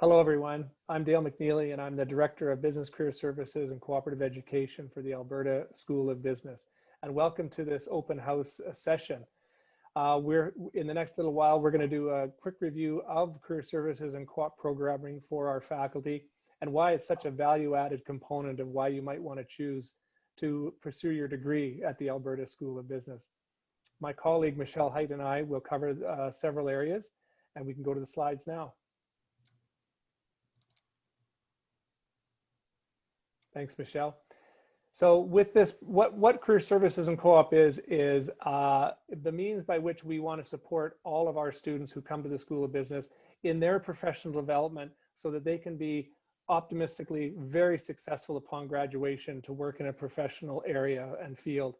Hello, everyone. I'm Dale McNeely, and I'm the Director of Business Career Services and Cooperative Education for the Alberta School of Business. And welcome to this open house session. In the next little while, we're going to do a quick review of career services and co-op programming for our faculty and why it's such a value-added component of why you might want to choose to pursue your degree at the Alberta School of Business. My colleague, Michelle Height, and I will cover several areas, and we can go to the slides now. Thanks, Michelle. So with this, what career services and co-op is the means by which we want to support all of our students who come to the School of Business in their professional development so that they can be optimistically very successful upon graduation to work in a professional area and field.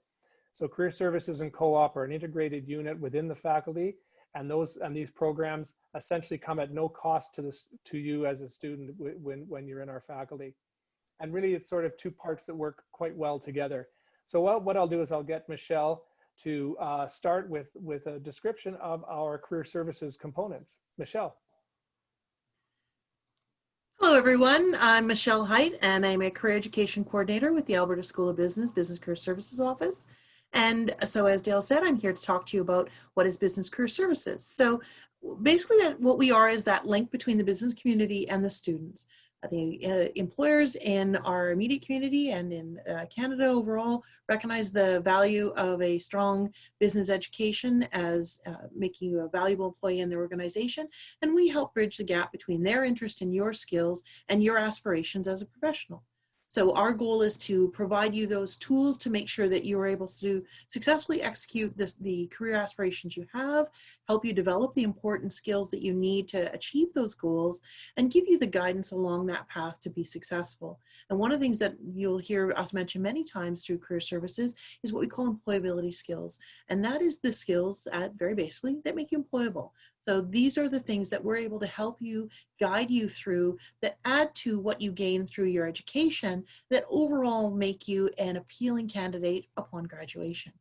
So career services and co-op are an integrated unit within the faculty, and these programs essentially come at no cost to you as a student when you're in our faculty. And really, it's sort of two parts that work quite well together. So what I'll do is I'll get Michelle to start with a description of our career services components. Michelle. Hello, everyone. I'm Michelle Height, and I'm a career education coordinator with the Alberta School of Business Business Career Services Office. And so, as Dale said, I'm here to talk to you about what is business career services. So basically, what we are is that link between the business community and the students. The employers in our immediate community and in Canada overall recognize the value of a strong business education as making you a valuable employee in their organization. And we help bridge the gap between their interest in your skills and your aspirations as a professional. So our goal is to provide you those tools to make sure that you are able to successfully execute the career aspirations you have, help you develop the important skills that you need to achieve those goals, and give you the guidance along that path to be successful. And one of the things that you'll hear us mention many times through career services is what we call employability skills. And that is the skills, very basically, that make you employable. So these are the things that we're able to help you, guide you through, that add to what you gain through your education, that overall make you an appealing candidate upon graduation.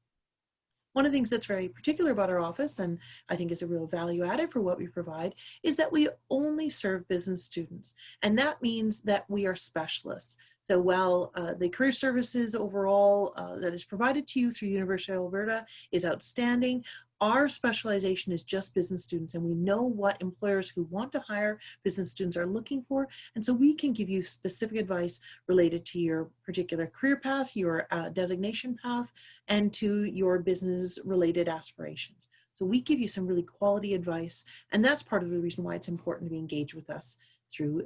One of the things that's very particular about our office, and I think is a real value added for what we provide, is that we only serve business students. And that means that we are specialists. So while the career services overall that is provided to you through the University of Alberta is outstanding, our specialization is just business students, and we know what employers who want to hire business students are looking for. And so we can give you specific advice related to your particular career path, your designation path, and to your business related aspirations. So we give you some really quality advice, and that's part of the reason why it's important to be engaged with us through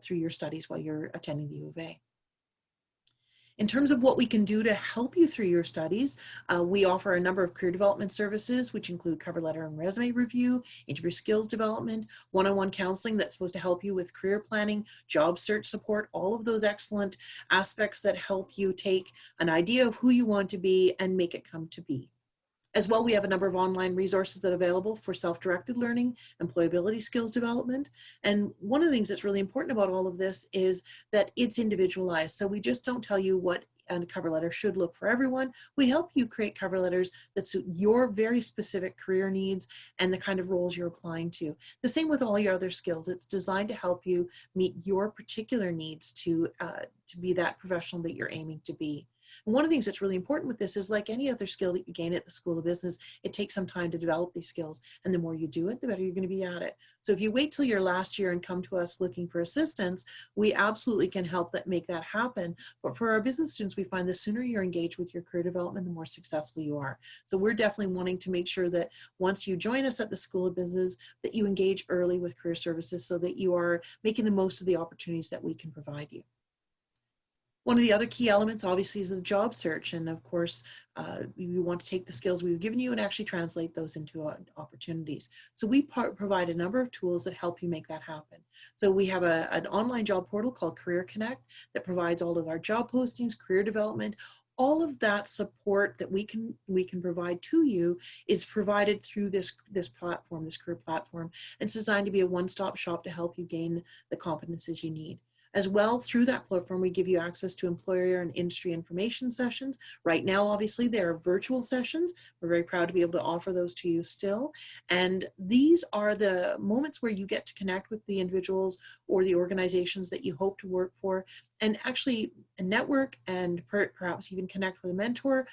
your studies while you're attending the U of A. In terms of what we can do to help you through your studies, we offer a number of career development services, which include cover letter and resume review, interview skills development, one-on-one counseling that's supposed to help you with career planning, job search support, all of those excellent aspects that help you take an idea of who you want to be and make it come to be. As well, we have a number of online resources that are available for self-directed learning, employability skills development. And one of the things that's really important about all of this is that it's individualized. So we just don't tell you what a cover letter should look for everyone. We help you create cover letters that suit your very specific career needs and the kind of roles you're applying to. The same with all your other skills. It's designed to help you meet your particular needs to be that professional that you're aiming to be. And one of the things that's really important with this is, like any other skill that you gain at the School of Business, it takes some time to develop these skills. And the more you do it, the better you're going to be at it. So if you wait till your last year and come to us looking for assistance, we absolutely can help make that happen. But for our business students, we find the sooner you're engaged with your career development, the more successful you are. So we're definitely wanting to make sure that once you join us at the School of Business, that you engage early with career services so that you are making the most of the opportunities that we can provide you. One of the other key elements, obviously, is the job search. And of course, you want to take the skills we've given you and actually translate those into opportunities. So we provide a number of tools that help you make that happen. So we have an online job portal called Career Connect that provides all of our job postings, career development. All of that support that we can provide to you is provided through this platform, this career platform. It's designed to be a one-stop shop to help you gain the competencies you need. As well, through that platform, we give you access to employer and industry information sessions. Right now, obviously, there are virtual sessions. We're very proud to be able to offer those to you still. And these are the moments where you get to connect with the individuals or the organizations that you hope to work for, and actually network and perhaps even connect with a mentor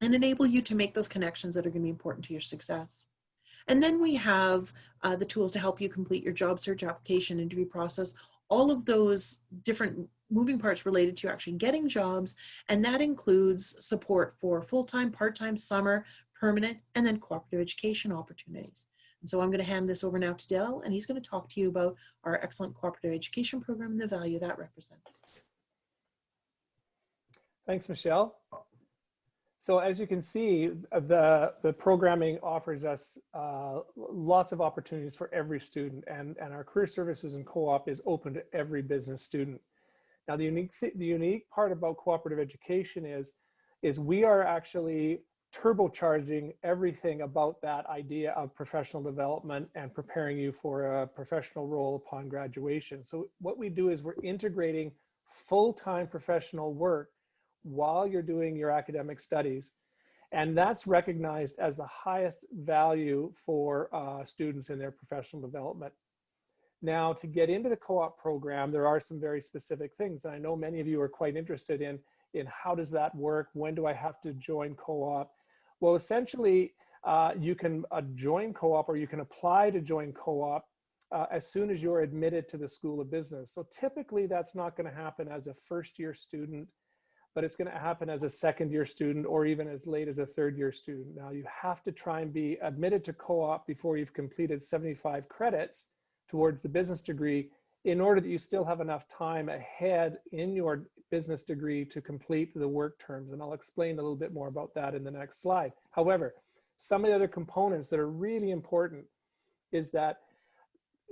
and enable you to make those connections that are going to be important to your success. And then we have the tools to help you complete your job search, application, interview process, all of those different moving parts related to actually getting jobs. And that includes support for full-time, part-time, summer, permanent, and then cooperative education opportunities. And so I'm going to hand this over now to Dell, and he's going to talk to you about our excellent cooperative education program and the value that represents. Thanks, Michelle. So as you can see, the programming offers us lots of opportunities for every student, and our career services and co-op is open to every business student. Now, the unique part about cooperative education is we are actually turbocharging everything about that idea of professional development and preparing you for a professional role upon graduation. So what we do is we're integrating full-time professional work while you're doing your academic studies. And that's recognized as the highest value for students in their professional development. Now, to get into the co-op program, there are some very specific things. And I know many of you are quite interested in how does that work? When do I have to join co-op? Well, essentially, you can join co-op, or you can apply to join co-op as soon as you're admitted to the School of Business. So typically that's not going to happen as a first-year student, but it's going to happen as a second-year student or even as late as a third-year student. Now, you have to try and be admitted to co-op before you've completed 75 credits towards the business degree, in order that you still have enough time ahead in your business degree to complete the work terms. And I'll explain a little bit more about that in the next slide. However, some of the other components that are really important is that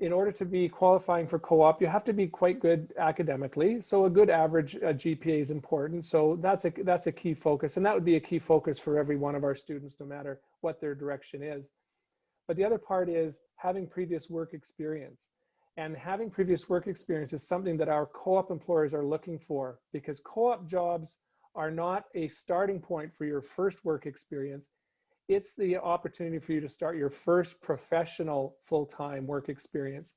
in order to be qualifying for co-op, you have to be quite good academically. So a good average GPA is important. So that's a key focus. And that would be a key focus for every one of our students, no matter what their direction is. But the other part is having previous work experience. And having previous work experience is something that our co-op employers are looking for, because co-op jobs are not a starting point for your first work experience. It's the opportunity for you to start your first professional full-time work experience.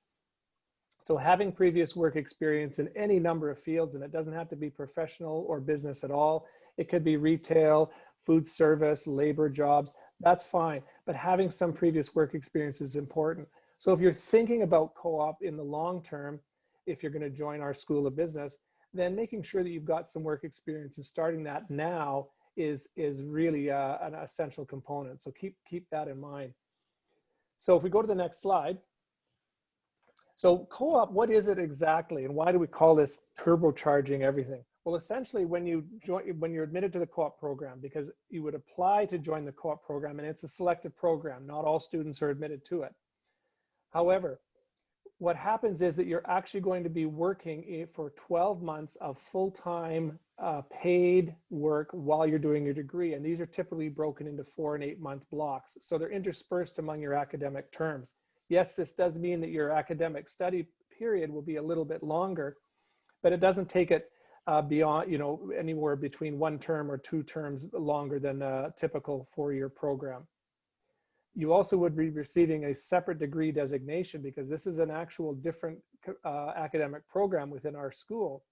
So having previous work experience in any number of fields, and it doesn't have to be professional or business at all. It could be retail, food service, labor jobs, that's fine. But having some previous work experience is important. So if you're thinking about co-op in the long term, if you're going to join our School of Business, then making sure that you've got some work experience and starting that now is really an essential component. So keep that in mind. So if we go to the next slide. So co-op, what is it exactly, and why do we call this turbocharging everything? Well, essentially, when you're admitted to the co-op program, because you would apply to join the co-op program, and it's a selective program, not all students are admitted to it. However, what happens is that you're actually going to be working for 12 months of full-time paid work while you're doing your degree. And these are typically broken into 4 and 8 month blocks. So they're interspersed among your academic terms. Yes, this does mean that your academic study period will be a little bit longer, but it doesn't take it beyond, anywhere between 1 term or 2 terms longer than a typical 4-year program. You also would be receiving a separate degree designation, because this is an actual different academic program within our school.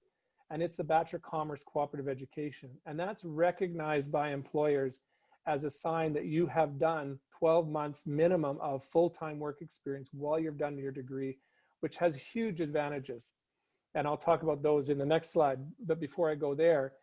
And it's the Bachelor of Commerce Cooperative Education. And that's recognized by employers as a sign that you have done 12 months minimum of full-time work experience while you've done your degree, which has huge advantages. And I'll talk about those in the next slide. But before I go there,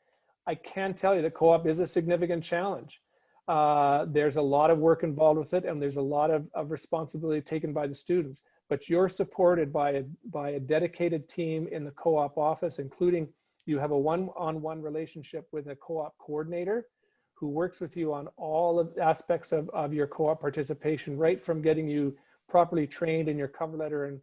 I can tell you that co-op is a significant challenge. There's a lot of work involved with it, and there's a lot of responsibility taken by the students. But you're supported by a dedicated team in the co-op office, including you have a one-on-one relationship with a co-op coordinator who works with you on all of aspects of your co-op participation, right from getting you properly trained in your cover letter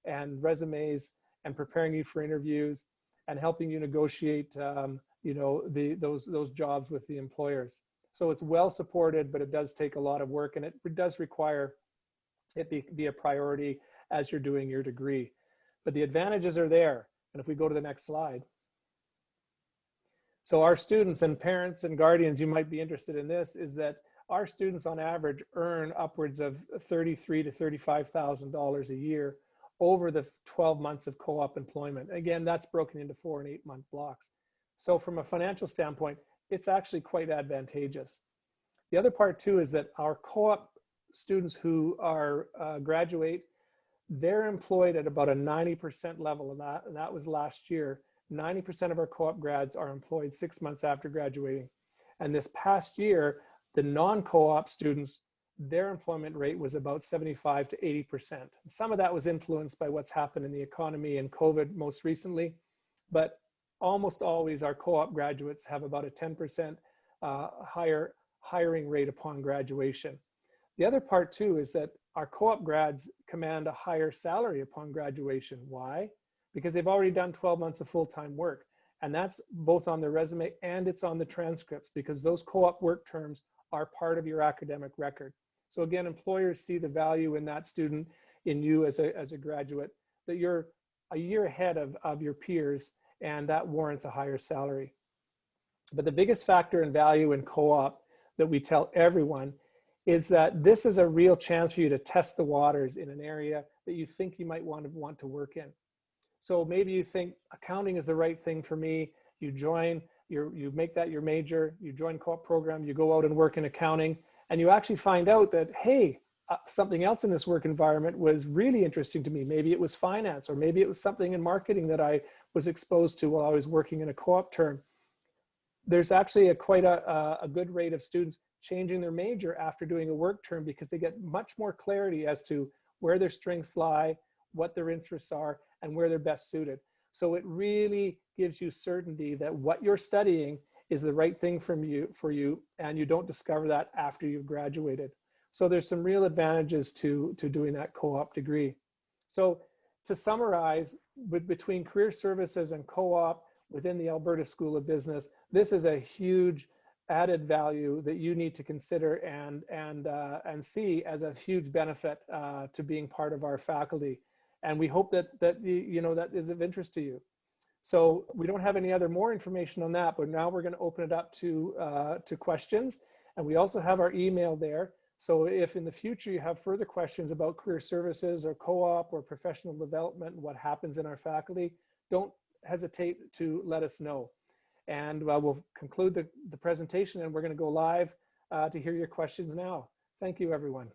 and resumes, and preparing you for interviews, and helping you negotiate those jobs with the employers. So it's well supported, but it does take a lot of work, and it does require it be a priority as you're doing your degree. But the advantages are there. And if we go to the next slide. So our students and parents and guardians, you might be interested in this, is that our students on average earn upwards of $33,000 to $35,000 a year over the 12 months of co-op employment. Again, that's broken into 4 and 8 month blocks. So from a financial standpoint, it's actually quite advantageous. The other part too is that our co-op students who are graduate, they're employed at about a 90% level, and that was last year. 90% of our co-op grads are employed 6 months after graduating. And this past year, the non-co-op students, their employment rate was about 75 to 80%. And some of that was influenced by what's happened in the economy and COVID most recently, but almost always our co-op graduates have about a 10% higher hiring rate upon graduation. The other part too is that our co-op grads command a higher salary upon graduation. Why? Because they've already done 12 months of full-time work. And that's both on their resume and it's on the transcripts, because those co-op work terms are part of your academic record. So again, employers see the value in that student, in you as a graduate, that you're a year ahead of your peers, and that warrants a higher salary. But the biggest factor in value in co-op that we tell everyone is that this is a real chance for you to test the waters in an area that you think you might want to work in. So maybe you think accounting is the right thing for me. You join, you make that your major, you join co-op program, you go out and work in accounting, and you actually find out that, hey, something else in this work environment was really interesting to me. Maybe it was finance, or maybe it was something in marketing that I was exposed to while I was working in a co-op term. There's actually quite a good rate of students changing their major after doing a work term, because they get much more clarity as to where their strengths lie, what their interests are, and where they're best suited. So it really gives you certainty that what you're studying is the right thing for you, and you don't discover that after you've graduated. So there's some real advantages to doing that co-op degree. So to summarize, between career services and co-op within the Alberta School of Business, this is a huge added value that you need to consider and see as a huge benefit to being part of our faculty. And we hope that that is of interest to you. So we don't have any more information on that, but now we're going to open it up to questions. And we also have our email there. So if in the future you have further questions about career services or co-op or professional development and what happens in our faculty, don't hesitate to let us know. And we'll conclude the presentation, and we're going to go live to hear your questions now. Thank you, everyone.